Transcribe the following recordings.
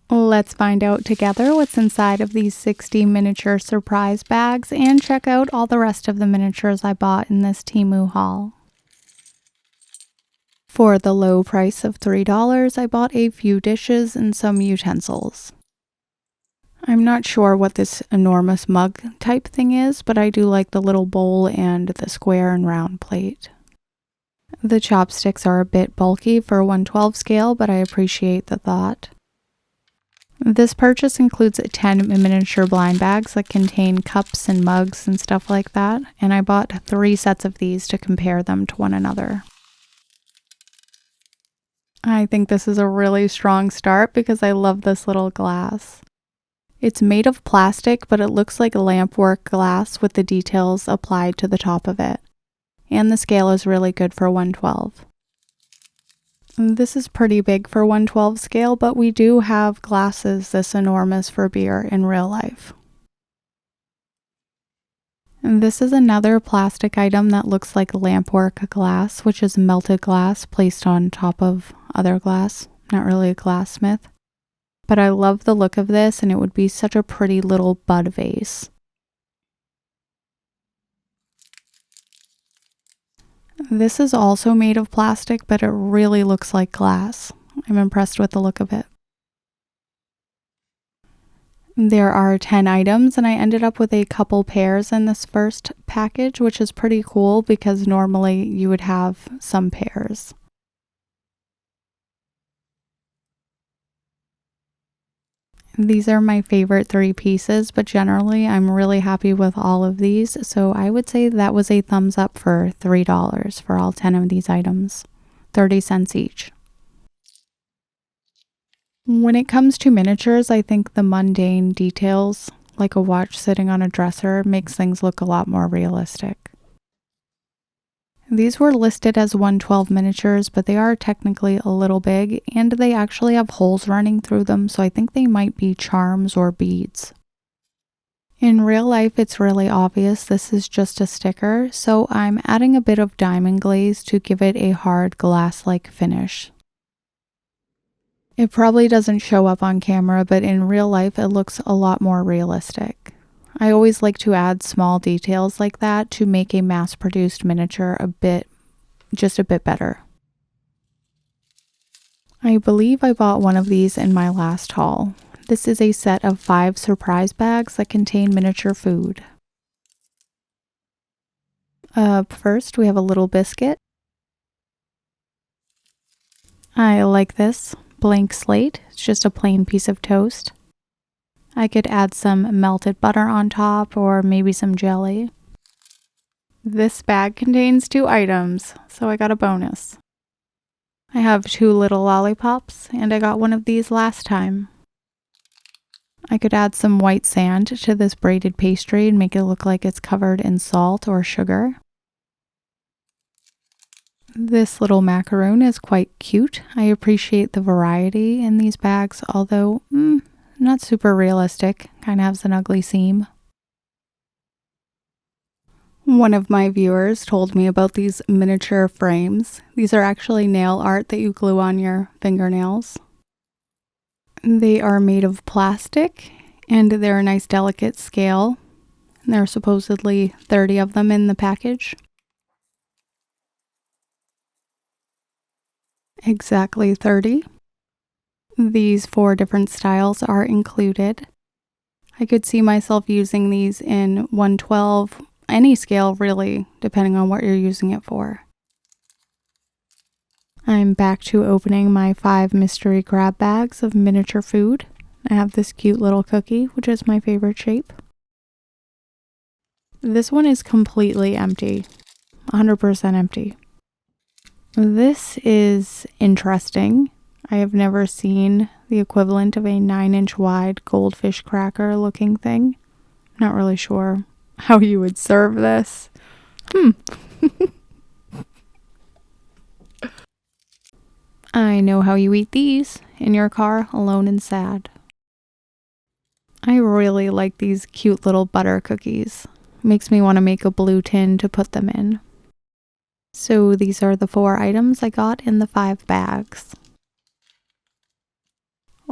Let's find out together what's inside of these 60 miniature surprise bags and check out all the rest of the miniatures I bought in this Temu haul. For the low price of $3, I bought a few dishes and some utensils. I'm not sure what this enormous mug type thing is, but I do like the little bowl and the square and round plate. The chopsticks are a bit bulky for 1/12 scale, but I appreciate the thought. This purchase includes 10 miniature blind bags that contain cups and mugs and stuff like that, and I bought 3 sets of these to compare them to one another. I think this is a really strong start because I love this little glass. It's made of plastic, but it looks like lampwork glass with the details applied to the top of it. And the scale is really good for 1/12. This is pretty big for 1/12 scale, but we do have glasses this enormous for beer in real life. And this is another plastic item that looks like lampwork glass, which is melted glass placed on top of other glass. Not really a glassmith. But I love the look of this, and it would be such a pretty little bud vase. This is also made of plastic, but it really looks like glass. I'm impressed with the look of it. There are 10 items, and I ended up with a couple pairs in this first package, which is pretty cool because normally you would have some pairs. These are my favorite 3 pieces, but generally I'm really happy with all of these, so I would say that was a thumbs up for $3 for all 10 of these items, 30 cents each. When it comes to miniatures, I think the mundane details, like a watch sitting on a dresser, makes things look a lot more realistic. These were listed as 1/12 miniatures, but they are technically a little big, and they actually have holes running through them, so I think they might be charms or beads. In real life, it's really obvious this is just a sticker, so I'm adding a bit of diamond glaze to give it a hard glass-like finish. It probably doesn't show up on camera, but in real life, it looks a lot more realistic. I always like to add small details like that to make a mass-produced miniature just a bit better. I believe I bought one of these in my last haul. This is a set of 5 surprise bags that contain miniature food. First, we have a little biscuit. I like this. Blank slate. It's just a plain piece of toast. I could add some melted butter on top or maybe some jelly. This bag contains 2 items, so I got a bonus. I have 2 little lollipops, and I got one of these last time. I could add some white sand to this braided pastry and make it look like it's covered in salt or sugar. This little macaroon is quite cute. I appreciate the variety in these bags, although not super realistic. Kind of has an ugly seam. One of my viewers told me about these miniature frames. These are actually nail art that you glue on your fingernails. They are made of plastic, and they're a nice delicate scale. There are supposedly 30 of them in the package. Exactly 30. These 4 different styles are included. I could see myself using these in 1/12, any scale really, depending on what you're using it for. I'm back to opening my 5 mystery grab bags of miniature food. I have this cute little cookie, which is my favorite shape. This one is completely empty, 100% empty. This is interesting. I have never seen the equivalent of a 9-inch wide goldfish cracker looking thing. Not really sure how you would serve this. I know how you eat these, in your car, alone and sad. I really like these cute little butter cookies. Makes me want to make a blue tin to put them in. So these are the 4 items I got in the 5 bags.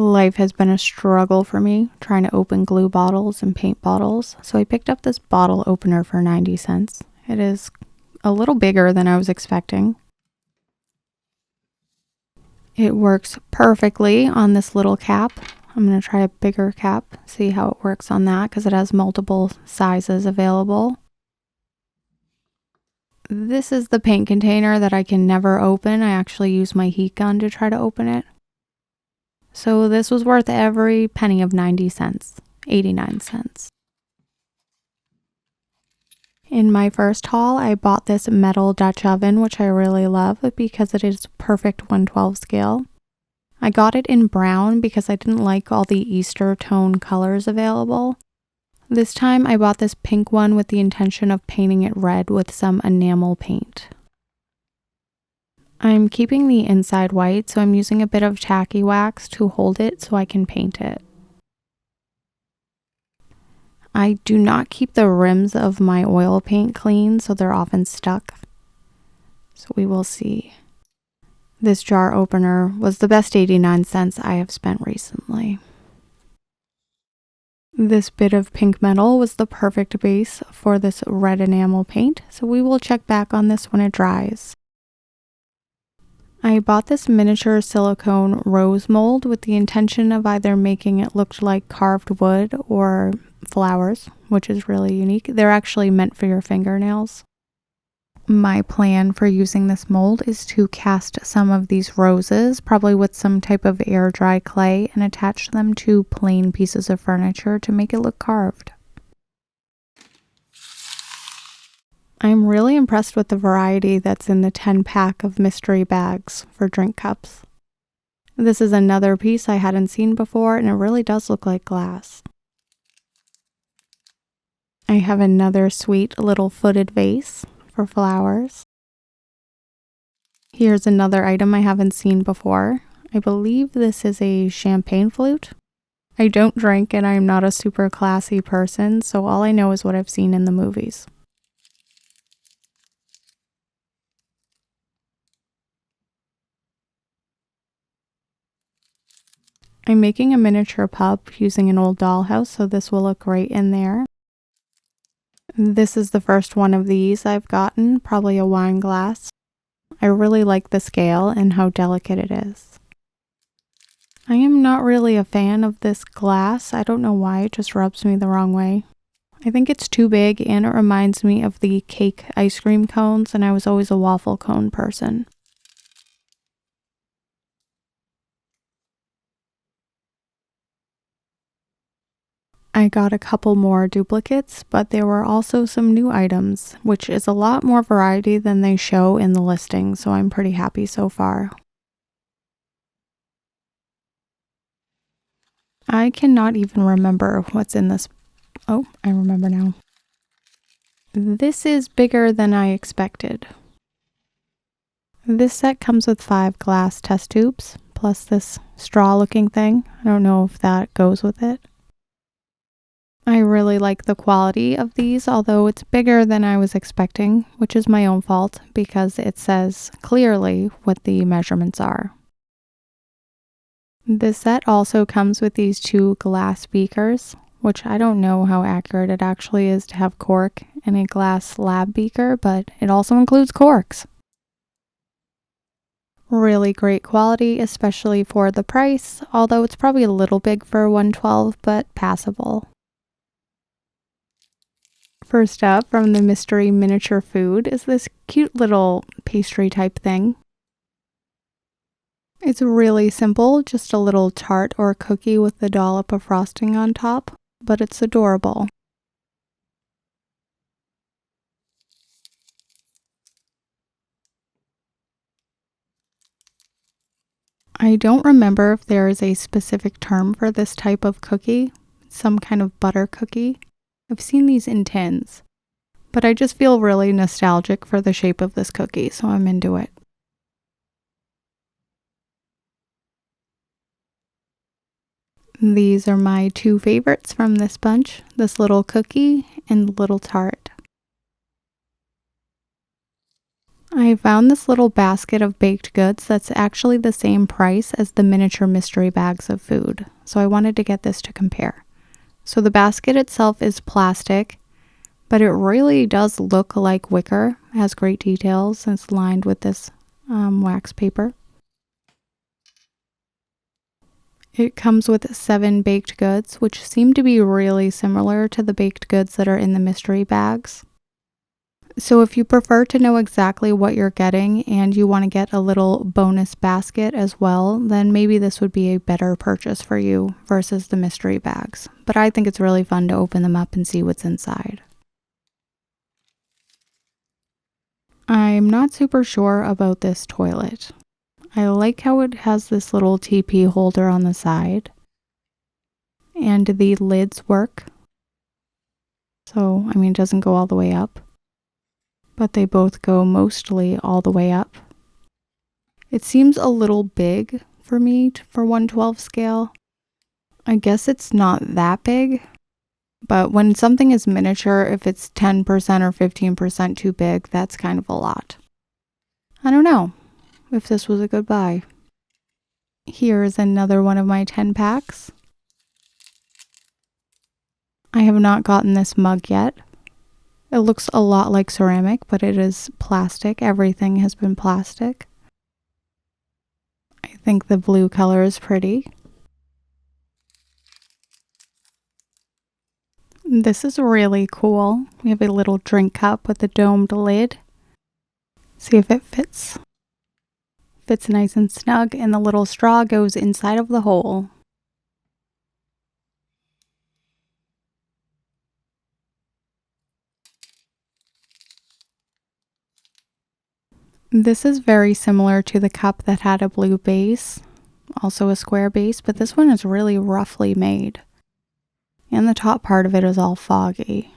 Life has been a struggle for me trying to open glue bottles and paint bottles, so I picked up this bottle opener for 90 cents. It is a little bigger than I was expecting. It works perfectly on this little cap. I'm going to try a bigger cap, see how it works on that because it has multiple sizes available. This is the paint container that I can never open. I actually use my heat gun to try to open it. So this was worth every penny of 90 cents, 89 cents. In my first haul, I bought this metal Dutch oven, which I really love because it is perfect 1/12 scale. I got it in brown because I didn't like all the Easter tone colors available. This time I bought this pink one with the intention of painting it red with some enamel paint. I'm keeping the inside white, so I'm using a bit of tacky wax to hold it so I can paint it. I do not keep the rims of my oil paint clean, so they're often stuck. So we will see. This jar opener was the best 89 cents I have spent recently. This bit of pink metal was the perfect base for this red enamel paint, so we will check back on this when it dries. I bought this miniature silicone rose mold with the intention of either making it look like carved wood or flowers, which is really unique. They're actually meant for your fingernails. My plan for using this mold is to cast some of these roses, probably with some type of air dry clay, and attach them to plain pieces of furniture to make it look carved. I'm really impressed with the variety that's in the 10-pack of mystery bags for drink cups. This is another piece I hadn't seen before, and it really does look like glass. I have another sweet little footed vase for flowers. Here's another item I haven't seen before. I believe this is a champagne flute. I don't drink and I'm not a super classy person, so all I know is what I've seen in the movies. I'm making a miniature pub using an old dollhouse, so this will look great in there. This is the first one of these I've gotten, probably a wine glass. I really like the scale and how delicate it is. I am not really a fan of this glass. I don't know why, it just rubs me the wrong way. I think it's too big and it reminds me of the cake ice cream cones, and I was always a waffle cone person. I got a couple more duplicates, but there were also some new items, which is a lot more variety than they show in the listing, so I'm pretty happy so far. I cannot even remember what's in this. Oh, I remember now. This is bigger than I expected. This set comes with 5 glass test tubes, plus this straw-looking thing. I don't know if that goes with it. I really like the quality of these, although it's bigger than I was expecting, which is my own fault because it says clearly what the measurements are. This set also comes with these 2 glass beakers, which I don't know how accurate it actually is to have cork in a glass lab beaker, but it also includes corks. Really great quality, especially for the price, although it's probably a little big for 112, but passable. First up from the mystery miniature food is this cute little pastry type thing. It's really simple, just a little tart or cookie with a dollop of frosting on top, but it's adorable. I don't remember if there is a specific term for this type of cookie, some kind of butter cookie. I've seen these in tins, but I just feel really nostalgic for the shape of this cookie, so I'm into it. These are my 2 favorites from this bunch, this little cookie and the little tart. I found this little basket of baked goods that's actually the same price as the miniature mystery bags of food, so I wanted to get this to compare. So the basket itself is plastic, but it really does look like wicker. It has great details and it's lined with this wax paper. It comes with 7 baked goods, which seem to be really similar to the baked goods that are in the mystery bags. So if you prefer to know exactly what you're getting and you want to get a little bonus basket as well, then maybe this would be a better purchase for you versus the mystery bags. But I think it's really fun to open them up and see what's inside. I'm not super sure about this toilet. I like how it has this little TP holder on the side. And the lids work. So, it doesn't go all the way up. But they both go mostly all the way up. It seems a little big for me for 1/12 scale. I guess it's not that big, but when something is miniature, if it's 10% or 15% too big, that's kind of a lot. I don't know if this was a good buy. Here's another one of my 10 packs. I have not gotten this mug yet. It looks a lot like ceramic, but it is plastic. Everything has been plastic. I think the blue color is pretty. This is really cool. We have a little drink cup with a domed lid. See if it fits. Fits nice and snug, and the little straw goes inside of the hole. This is very similar to the cup that had a blue base, also a square base, but this one is really roughly made. And the top part of it is all foggy.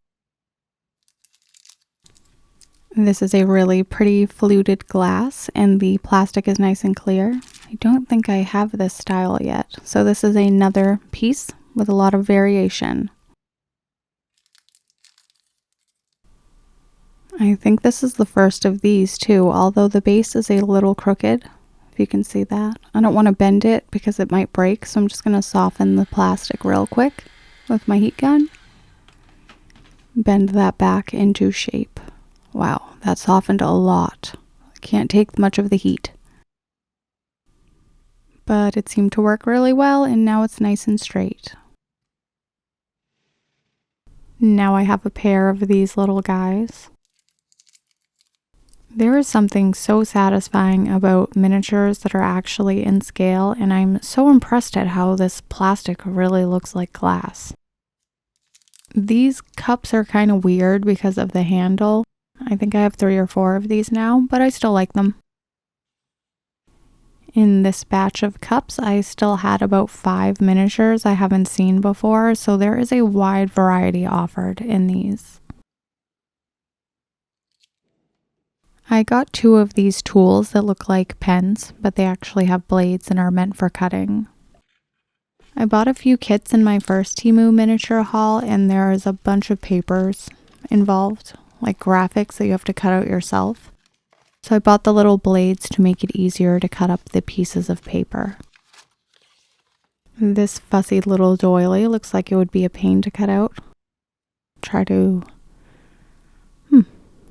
This is a really pretty fluted glass, and the plastic is nice and clear. I don't think I have this style yet. So this is another piece with a lot of variation. I think this is the first of these too, although the base is a little crooked, if you can see that. I don't want to bend it because it might break, so I'm just going to soften the plastic real quick with my heat gun. Bend that back into shape. Wow, that softened a lot. I can't take much of the heat. But it seemed to work really well, and now it's nice and straight. Now I have a pair of these little guys. There is something so satisfying about miniatures that are actually in scale, and I'm so impressed at how this plastic really looks like glass. These cups are kind of weird because of the handle. I think I have 3 or 4 of these now, but I still like them. In this batch of cups, I still had about 5 miniatures I haven't seen before, so there is a wide variety offered in these. I got 2 of these tools that look like pens, but they actually have blades and are meant for cutting. I bought a few kits in my first Temu miniature haul, and there is a bunch of papers involved, like graphics that you have to cut out yourself. So I bought the little blades to make it easier to cut up the pieces of paper. This fussy little doily looks like it would be a pain to cut out.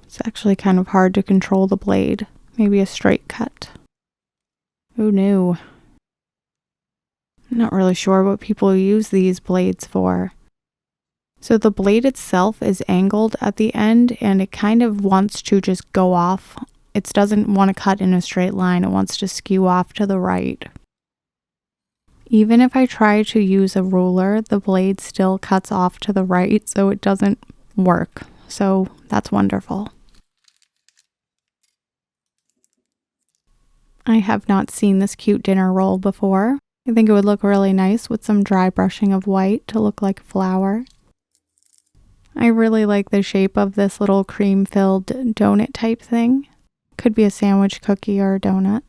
It's actually kind of hard to control the blade. Maybe a straight cut. Oh no. I'm not really sure what people use these blades for. So the blade itself is angled at the end, and it kind of wants to just go off. It doesn't want to cut in a straight line. It wants to skew off to the right. Even if I try to use a ruler, the blade still cuts off to the right, so it doesn't work. So that's wonderful. I have not seen this cute dinner roll before. I think it would look really nice with some dry brushing of white to look like a flower. I really like the shape of this little cream-filled donut type thing. Could be a sandwich, cookie, or a donut.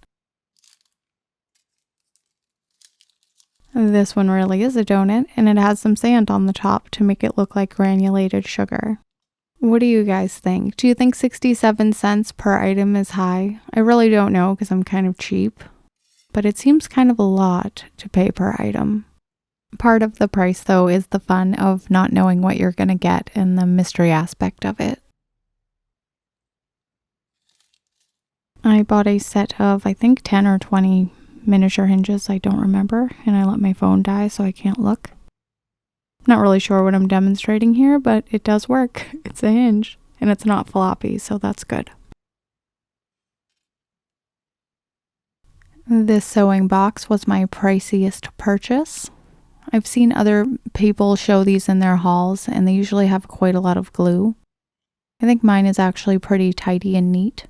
This one really is a donut, and it has some sand on the top to make it look like granulated sugar. What do you guys think? Do you think 67 cents per item is high? I really don't know because I'm kind of cheap, but it seems kind of a lot to pay per item. Part of the price, though, is the fun of not knowing what you're going to get and the mystery aspect of it. I bought a set of, I think, 10 or 20 miniature hinges, I don't remember, and I let my phone die so I can't look. Not really sure what I'm demonstrating here, but it does work. It's a hinge, and it's not floppy, so that's good. This sewing box was my priciest purchase. I've seen other people show these in their hauls, and they usually have quite a lot of glue. I think mine is actually pretty tidy and neat.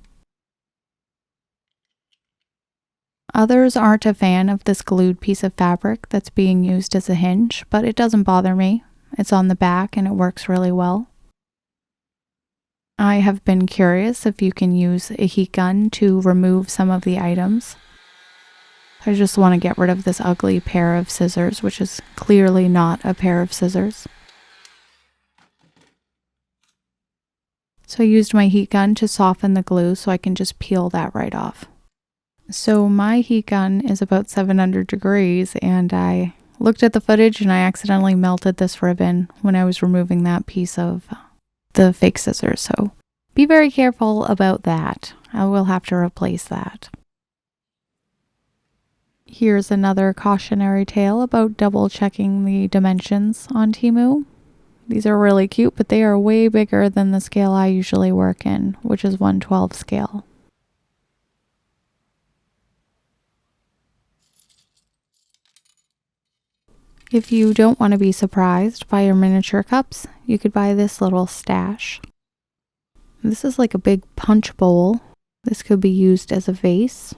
Others aren't a fan of this glued piece of fabric that's being used as a hinge, but it doesn't bother me. It's on the back and it works really well. I have been curious if you can use a heat gun to remove some of the items. I just want to get rid of this ugly pair of scissors, which is clearly not a pair of scissors. So I used my heat gun to soften the glue so I can just peel that right off. So my heat gun is about 700 degrees, and I looked at the footage and I accidentally melted this ribbon when I was removing that piece of the fake scissors. So be very careful about that. I will have to replace that. Here's another cautionary tale about double checking the dimensions on Temu. These are really cute, but they are way bigger than the scale I usually work in, which is 1/12 scale. If you don't want to be surprised by your miniature cups, you could buy this little stash. This is like a big punch bowl. This could be used as a vase.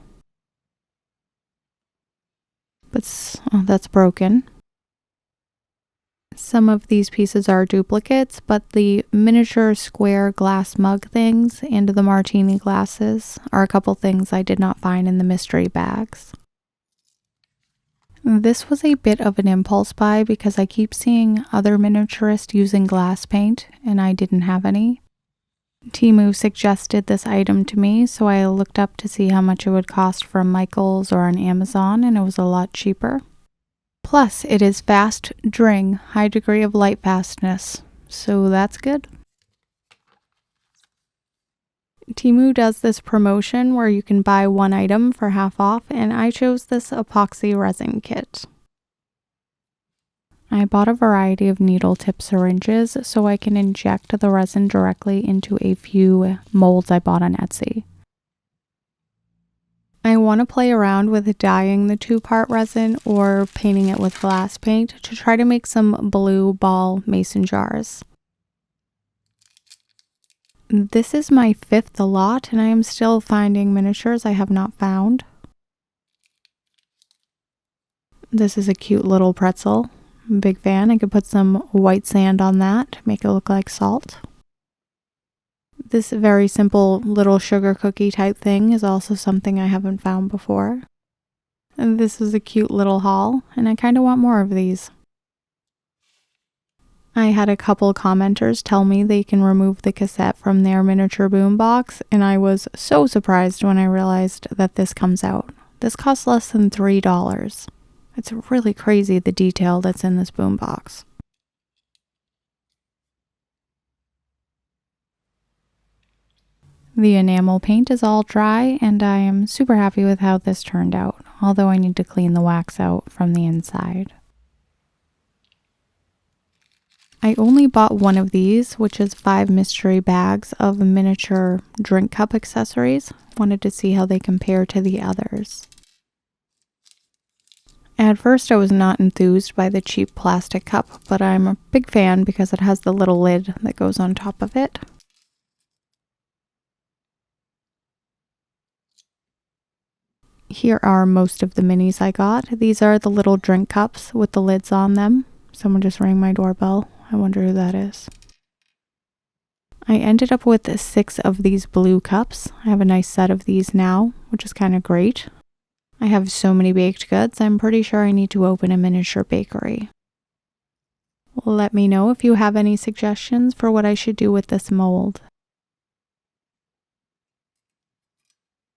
But that's broken. Some of these pieces are duplicates, but the miniature square glass mug things and the martini glasses are a couple things I did not find in the mystery bags. This was a bit of an impulse buy because I keep seeing other miniaturists using glass paint and I didn't have any. Temu suggested this item to me, so I looked up to see how much it would cost from Michaels or on Amazon, and it was a lot cheaper. Plus, it is fast drying, high degree of light fastness, so that's good. Temu does this promotion where you can buy one item for half off, and I chose this epoxy resin kit. I bought a variety of needle tip syringes so I can inject the resin directly into a few molds I bought on Etsy. I want to play around with dyeing the 2-part resin or painting it with glass paint to try to make some blue ball mason jars. This is my 5th lot, and I am still finding miniatures I have not found. This is a cute little pretzel. I'm a big fan. I could put some white sand on that, make it look like salt. This very simple little sugar cookie type thing is also something I haven't found before. And this is a cute little haul, and I kind of want more of these. I had a couple commenters tell me they can remove the cassette from their miniature boombox, and I was so surprised when I realized that this comes out. This costs less than $3. It's really crazy the detail that's in this boombox. The enamel paint is all dry, and I am super happy with how this turned out, although I need to clean the wax out from the inside. I only bought one of these, which is 5 mystery bags of miniature drink cup accessories. Wanted to see how they compare to the others. At first I was not enthused by the cheap plastic cup, but I'm a big fan because it has the little lid that goes on top of it. Here are most of the minis I got. These are the little drink cups with the lids on them. Someone just rang my doorbell. I wonder who that is. I ended up with 6 of these blue cups. I have a nice set of these now, which is kind of great. I have so many baked goods, I'm pretty sure I need to open a miniature bakery. Let me know if you have any suggestions for what I should do with this mold.